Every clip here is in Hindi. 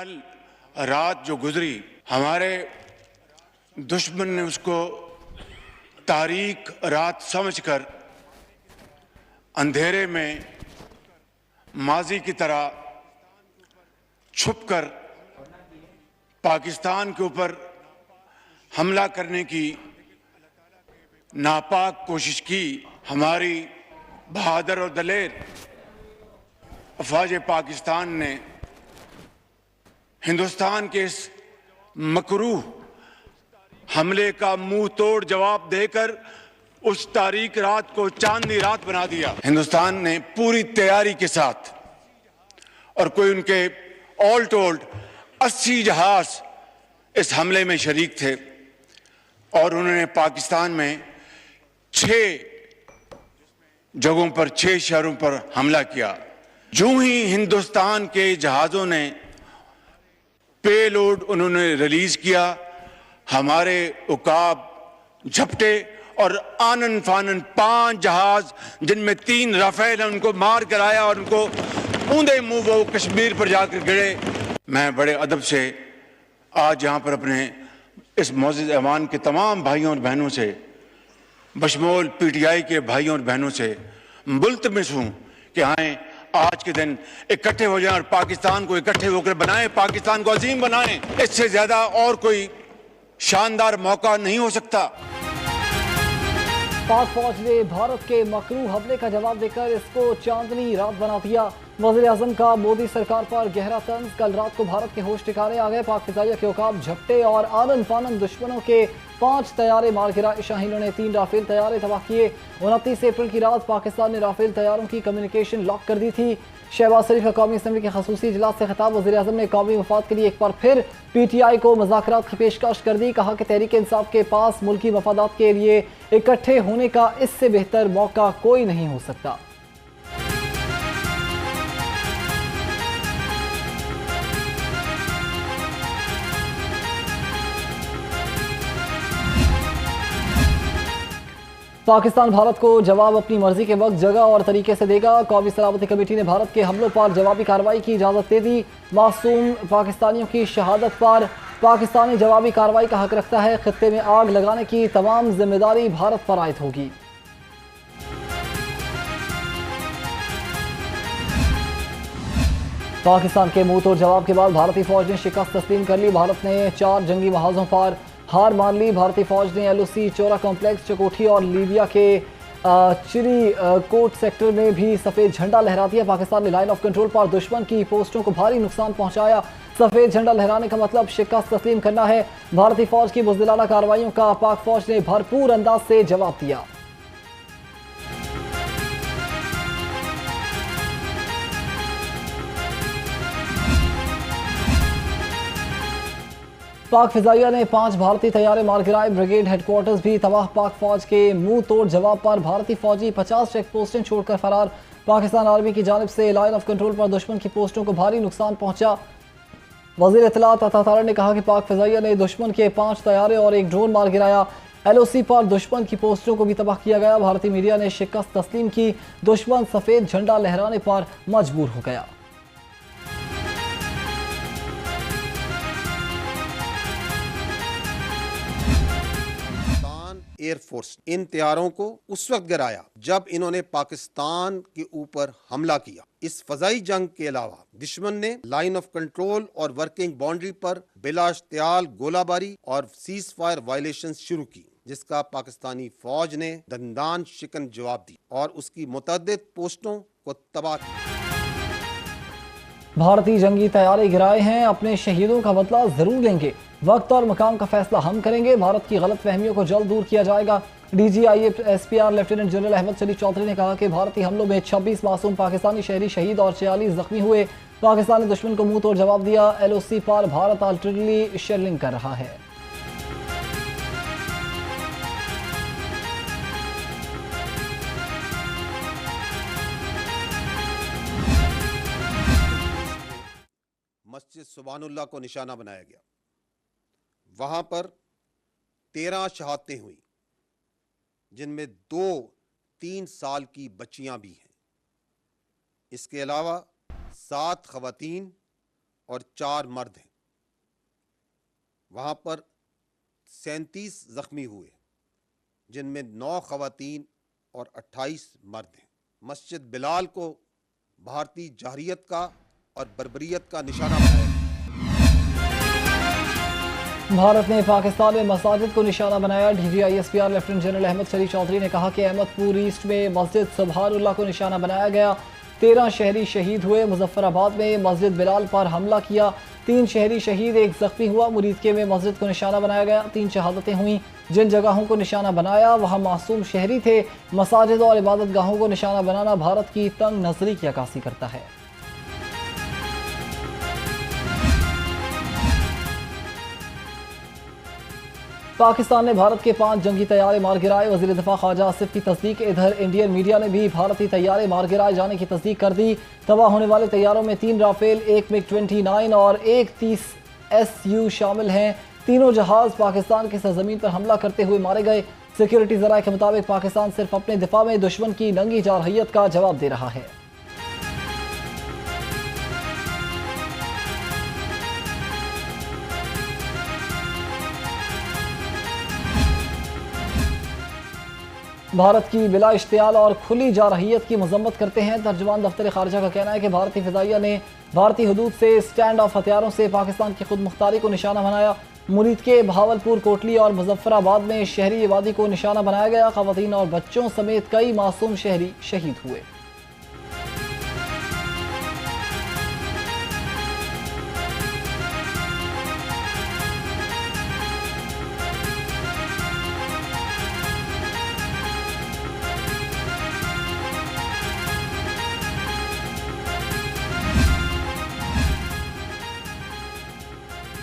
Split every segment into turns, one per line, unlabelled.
कल रात जो गुजरी, हमारे दुश्मन ने उसको तारीक रात समझकर अंधेरे में माजी की तरह छुपकर पाकिस्तान के ऊपर हमला करने की नापाक कोशिश की। हमारी बहादुर और दलेर अफवाज पाकिस्तान ने हिंदुस्तान के इस मकरूह हमले का मुंह तोड़ जवाब देकर उस तारीक रात को चांदनी रात बना दिया। हिंदुस्तान ने पूरी तैयारी के साथ, और कोई उनके ऑल टोल्ड 80 जहाज इस हमले में शरीक थे, और उन्होंने पाकिस्तान में 6 जगहों पर 6 शहरों पर हमला किया। जो ही हिंदुस्तान के जहाजों ने पेलोड उन्होंने रिलीज किया, हमारे उकाब झपटे और आनन फानन 5 जहाज, जिनमें 3 राफेल, उनको मार कर आया और उनको ऊंधे मुंह वो कश्मीर पर जाकर गिरे। मैं बड़े अदब से आज यहाँ पर अपने इस मौजूद ऐवान के तमाम भाइयों और बहनों से, बशमूल पीटीआई के भाइयों और बहनों से मुल्तमिस हूँ कि आए आज के दिन इकट्ठे हो जाएं और पाकिस्तान को इकट्ठे होकर बनाएं, पाकिस्तान को अजीम बनाएं। इससे ज्यादा और कोई शानदार मौका नहीं हो सकता।
पाक फौज ने भारत के मकरू हमले का जवाब देकर इसको चांदनी रात बना दिया। वज़ीर आज़म का मोदी सरकार पर गहरा तंज। कल रात को भारत के होश ठिकाने आ गए। पाक फिजाइया के औकाब झपटे और आनन फानन दुश्मनों के 5 तैयारे मार गिराए। शाहीनों ने 3 राफेल तैयारे तबाह किए। 29 अप्रैल की रात पाकिस्तान ने राफेल तैयारों की कम्युनिकेशन लॉक कर दी थी। शहबाज शरीफ का कौमी असम्बली के खसूसी इजलास से खिताब। वज़ीर आज़म ने कौमी मफाद के लिए एक बार फिर PTI को मुज़ाकरात की पेशकश कर दी। कहा कि तहरीक इंसाफ के पास मुल्की मफादात के लिए इकट्ठे होने का इससे बेहतर मौका कोई नहीं हो सकता। पाकिस्तान भारत को जवाब अपनी मर्जी के वक्त, जगह और तरीके से देगा। कौमी सलामती कमेटी ने भारत के हमलों पर जवाबी कार्रवाई की इजाज़त दे दी। मासूम पाकिस्तानियों की शहादत पर पाकिस्तानी जवाबी कार्रवाई का हक रखता है। खित्ते में आग लगाने की तमाम जिम्मेदारी भारत पर आयद होगी। पाकिस्तान के मुंह तोड़ जवाब के बाद भारतीय फौज ने शिकस्त तस्लीम कर ली। भारत ने 4 जंगी महाजों पर हार मान ली। भारतीय फौज ने LOC चोरा कॉम्प्लेक्स, चकोठी और लीबिया के चिरी कोट सेक्टर में भी सफ़ेद झंडा लहरा दिया। पाकिस्तान ने लाइन ऑफ कंट्रोल पर दुश्मन की पोस्टों को भारी नुकसान पहुंचाया। सफ़ेद झंडा लहराने का मतलब शिकस्त तस्लीम करना है। भारतीय फौज की बुज़दिलाना कार्रवाइयों का पाक फौज ने भरपूर अंदाज से जवाब दिया। पाक फिजाइया ने 5 भारतीय तैयारे मार गिराए। ब्रिगेड हेडक्वार्टर्स भी तबाह। पाक फौज के मुंह तोड़ जवाब पर भारतीय फौजी 50 चेक पोस्टें छोड़कर फरार। पाकिस्तान आर्मी की जानिब से लाइन ऑफ कंट्रोल पर दुश्मन की पोस्टों को भारी नुकसान पहुंचा। वज़ीर इत्तलात अता तारा ने कहा कि पाक फिजाइया ने दुश्मन के 5 तैयारे और 1 ड्रोन मार गिराया। LOC पर दुश्मन की पोस्टों को भी तबाह किया गया। भारतीय मीडिया ने शिकस्त तस्लीम की। दुश्मन सफ़ेद झंडा लहराने पर मजबूर हो गया।
एयरफोर्स इन तैयारों को उस वक्त गिराया जब इन्होंने पाकिस्तान के ऊपर हमला किया। इस फजाई जंग के अलावा दुश्मन ने लाइन ऑफ कंट्रोल और वर्किंग बाउंड्री पर बिला इश्तियाल गोलाबारी और सीज फायर वायलेशन शुरू की, जिसका पाकिस्तानी फौज ने दंदान शिकन जवाब दी और उसकी मुतअद्दिद पोस्टों को तबाह किया।
भारतीय जंगी तैयारे गिराए हैं, अपने शहीदों का बदला जरूर लेंगे। वक्त और मकाम का फैसला हम करेंगे। भारत की गलत फहमियों को जल्द दूर किया जाएगा। DGISPR लेफ्टिनेंट जनरल अहमद शली चौधरी ने कहा कि भारतीय हमलों में 26 मासूम पाकिस्तानी शहरी शहीद और 46 जख्मी हुए। पाकिस्तान ने दुश्मन को मुंह तोड़ जवाब दिया। LOC पर भारत आर्टिलरी शेलिंग कर रहा है।
मस्जिद सुभानुल्लाह को निशाना बनाया गया। वहां पर 13 शहादतें हुई, जिनमें 2-3 साल की बच्चियां भी हैं। इसके अलावा 7 खवातीन और 4 मर्द हैं। वहां पर 37 जख्मी हुए, जिनमें 9 खवातीन और 28 मर्द हैं। मस्जिद बिलाल को भारतीय जहरियत का और बर्बरियत का निशाना बनाया।
भारत ने पाकिस्तान में मसाजिद को निशाना बनाया। DGISPR लेफ्टिनेंट जनरल अहमद शरीफ चौधरी ने कहा कि अहमदपुर ईस्ट में मस्जिद सुबहानुल्लाह को निशाना बनाया गया। 13 शहरी शहीद हुए। मुजफ्फराबाद में मस्जिद बिलाल पर हमला किया, 3 शहरी शहीद, 1 जख्मी हुआ। मुरीदके में मस्जिद को निशाना बनाया गया, 3 शहादतें हुई। जिन जगहों को निशाना बनाया वहाँ मासूम शहरी थे। मसाजिद और इबादत गाहों को निशाना बनाना भारत की तंग नजरी की अक्कासी करता है। पाकिस्तान ने भारत के 5 जंगी तैयारे मार गिराए। वज़ीर दिफा ख्वाजा आसिफ की तस्दीक। इधर इंडियन मीडिया ने भी भारतीय तैयारे मार गिराए जाने की तस्दीक कर दी। तबाह होने वाले तैयारों में 3 राफेल, 1 MiG-29 और 1 30 SU शामिल हैं। तीनों जहाज पाकिस्तान की सरजमीन पर हमला करते हुए मारे गए। सिक्योरिटी ज़राए के मुताबिक पाकिस्तान सिर्फ अपने दिफा में दुश्मन की नंगी जारहियत का जवाब दे रहा है। भारत की बिला इश्तियाल और खुली जारहियत की मजम्मत करते हैं। तर्जुमान दफ्तर खारजा का कहना है कि भारतीय फ़िज़ाइया ने भारतीय हदूद से स्टैंड ऑफ हथियारों से पाकिस्तान की खुद मुख्तारी को निशाना बनाया। मुरीद के बहावलपुर, कोटली और मुजफ्फराबाद में शहरी आबादी को निशाना बनाया गया। ख़वातीन और बच्चों समेत कई मासूम शहरी शहीद हुए।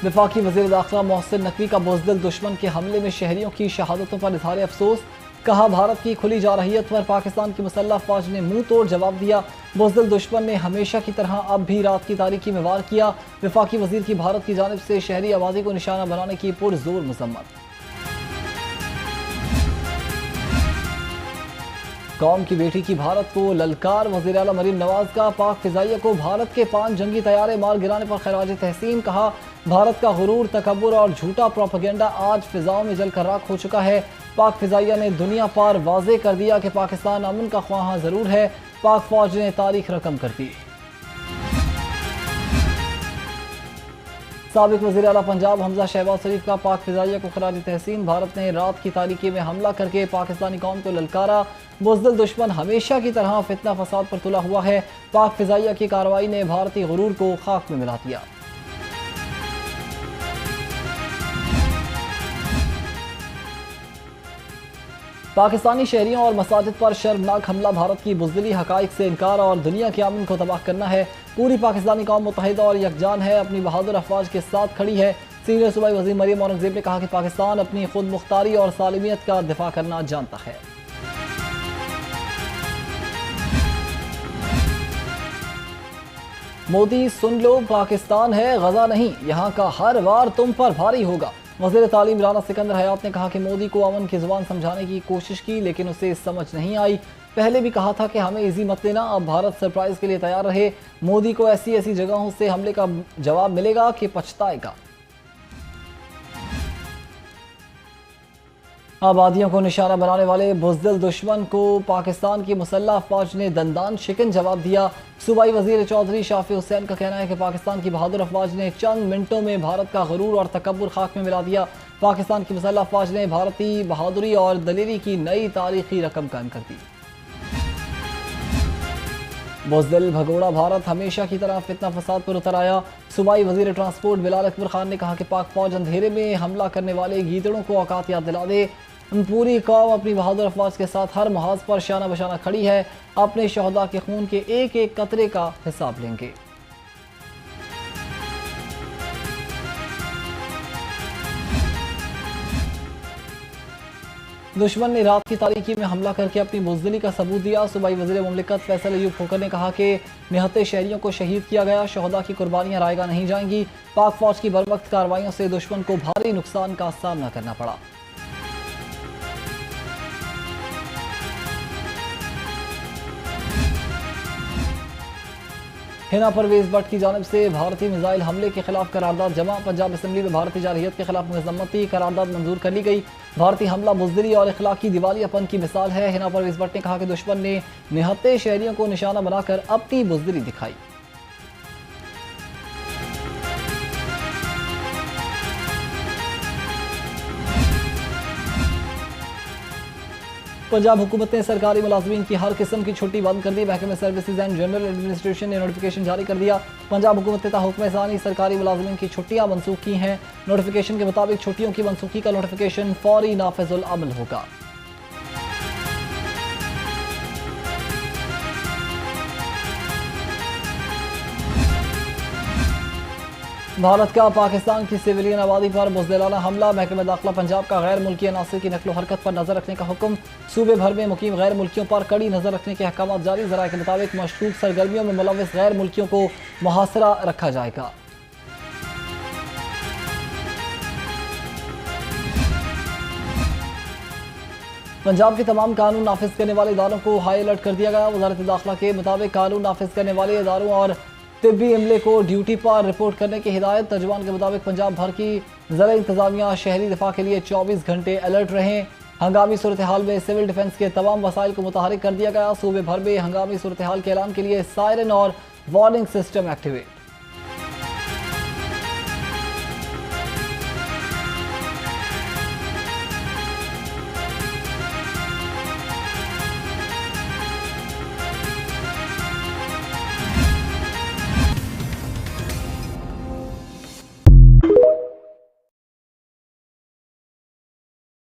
वफाकी वज़ीर दाखिला मोहसिन नकवी का बुज़दिल दुश्मन के हमले में शहरियों की शहादतों पर इज़हार अफसोस। कहा, भारत की खुली जारहियत पर पाकिस्तान की मुसल्लह फ़ौज ने मुंह तोड़ जवाब दिया। बुज़दिल दुश्मन ने हमेशा की तरह अब भी रात की तारीकी में वार किया। वफाकी वज़ीर की भारत की जानिब से शहरी आबादी को निशाना बनाने की पुरजोर मज़म्मत। कौम की बेटी की भारत को ललकार। वज़ीर आला मरीम नवाज का पाक फ़िज़ाइया को भारत के 5 जंगी तैयारे मार गिराने पर खराज तहसीन। कहा, भारत का गुरूर, तकब्बुर और झूठा प्रोपेगेंडा आज फिजाओं में जलकर राख हो चुका है। पाक फ़िज़ाइया ने दुनिया पर वाज़े कर दिया कि पाकिस्तान अमन का ख्वाह ज़रूर है। पाक फ़ौज ने तारीख रकम कर दी। साबिक वज़ीर आला पंजाब हमजा शहबाज शरीफ का पाक फ़िज़ाइया को खराज तहसीन। भारत ने रात की तारीकी में हमला करके पाकिस्तानी कौम को ललकारा। बुज़दिल दुश्मन हमेशा की तरह फितना फसाद पर तुला हुआ है। पाक फ़िज़ाइया की कार्रवाई ने भारतीय गुरूर को खाक में मिला दिया। पाकिस्तानी शहरियों और मसाजिद पर शर्मनाक हमला भारत की बुज़दिली, हक़ाइक़ से इनकार और दुनिया के अमन को तबाह करना है। पूरी पाकिस्तानी कौम मुत्तहिदा और यकजान है, अपनी बहादुर अफवाज के साथ खड़ी है। सीनियर सूबाई वज़ीर मरियम औरंगज़ेब ने कहा कि पाकिस्तान अपनी खुद मुख्तारी और सालिमियत का दिफा करना जानता है। मोदी सुन लो, पाकिस्तान है गजा नहीं, यहाँ का हर वार तुम पर भारी होगा। वज़ीर तालीम राना सिकंदर हयात ने कहा कि मोदी को अमन की ज़ुबान समझाने की कोशिश की, लेकिन उसे समझ नहीं आई। पहले भी कहा था कि हमें इजी मत लेना, अब भारत सरप्राइज़ के लिए तैयार रहे। मोदी को ऐसी ऐसी जगहों से हमले का जवाब मिलेगा कि पछताएगा। आबादियों को निशाना बनाने वाले बुज़दिल दुश्मन को पाकिस्तान की मुसल्लह फ़ौज ने दंदान शिकन जवाब दिया। सूबाई वज़ीर चौधरी शाफी हुसैन का कहना है कि पाकिस्तान की बहादुर अफवाज ने चंद मिनटों में भारत का गुरूर और तकब्बुर खाक में मिला दिया। पाकिस्तान की मुसल्लह फ़ौज ने भारतीय बहादुरी और दलेरी की नई तारीखी रकम कायम कर दी। बुज़दिल भगोड़ा भारत हमेशा की तरह फितना फसाद पर उतर आया। सूबाई वज़ीर ट्रांसपोर्ट बिलाल अकबर खान ने कहा कि पाक फ़ौज अंधेरे में हमला करने वाले गीदड़ों को औकात याद दिला दे। पूरी कौम अपनी बहादुर अफवाज के साथ हर महाज पर शाना बशाना खड़ी है। अपने शहदा के खून के एक एक कतरे का हिसाब लेंगे। दुश्मन ने रात की तारीकी में हमला करके अपनी बुज़दिली का सबूत दिया। सूबाई वज़ीर मुमलिकत फैसल अयूब खोकर ने कहा कि निहत्ते शहरियों को शहीद किया गया, शहदा की कुर्बानियां रायगा नहीं जाएंगी। पाक फ़ौज की बरवक्त कार्रवाइयों से दुश्मन को भारी नुकसान का सामना करना पड़ा। हिना परवेज भट्ट की जानिब से भारतीय मिसाइल हमले के खिलाफ करारदाद जमा। पंजाब असम्बली में भारतीय जारहियत के खिलाफ मजम्मती करारदाद मंजूर कर ली गई। भारतीय हमला बुज़दिली और इखलाकी दिवालियापन की मिसाल है। हिना परवेज भट्ट ने कहा कि दुश्मन ने निहत्ते शहरियों को निशाना बनाकर अपनी बुज़दिली दिखाई। पंजाब हुकूमत ने सरकारी मुलाजमीन की हर किस्म की छुट्टी बंद कर दी। महकमे सर्विसेज एंड जनरल एडमिनिस्ट्रेशन ने नोटिफिकेशन जारी कर दिया। पंजाब हुकूमत ने हुक्म सानी सरकारी मुलाजमीन की छुट्टियां मनसूख की हैं। नोटिफिकेशन के मुताबिक छुट्टियों की मनसूखी का नोटिफिकेशन फौरी नाफिजुल अमल होगा। भारत का पाकिस्तान की सिविलियन आबादी पर बुज़दिलाना हमला। महकमा दाखिला पंजाब का गैर मुल्की अनासर की नकलो हरकत पर नजर रखने का हुक्म। सूबे भर में मुकीम गैर मुल्कियों पर कड़ी नजर रखने के अहकाम जारी। ज़राए के मुताबिक मशकूक सरगर्मियों में मुलव्वस गैर मुल्कियों को मुहासरा रखा जाएगा। पंजाब के तमाम कानून नाफिज करने वाले इदारों को हाई अलर्ट कर दिया गया। वजारत दाखिला के मुताबिक कानून नाफिज करने वाले इदारों और तिब्बी अमले को ड्यूटी पर रिपोर्ट करने की हिदायत। तर्जुमान के मुताबिक पंजाब भर की ज़रा इंतजामिया शहरी दिफा के लिए 24 घंटे अलर्ट रहे। हंगामी सूरत हाल में सिविल डिफेंस के तमाम वसाइल को मुतहरिक कर दिया गया। सूबे भर में हंगामी सूरत हाल के ऐलान के लिए सायरन और वार्निंग सिस्टम एक्टिवेट।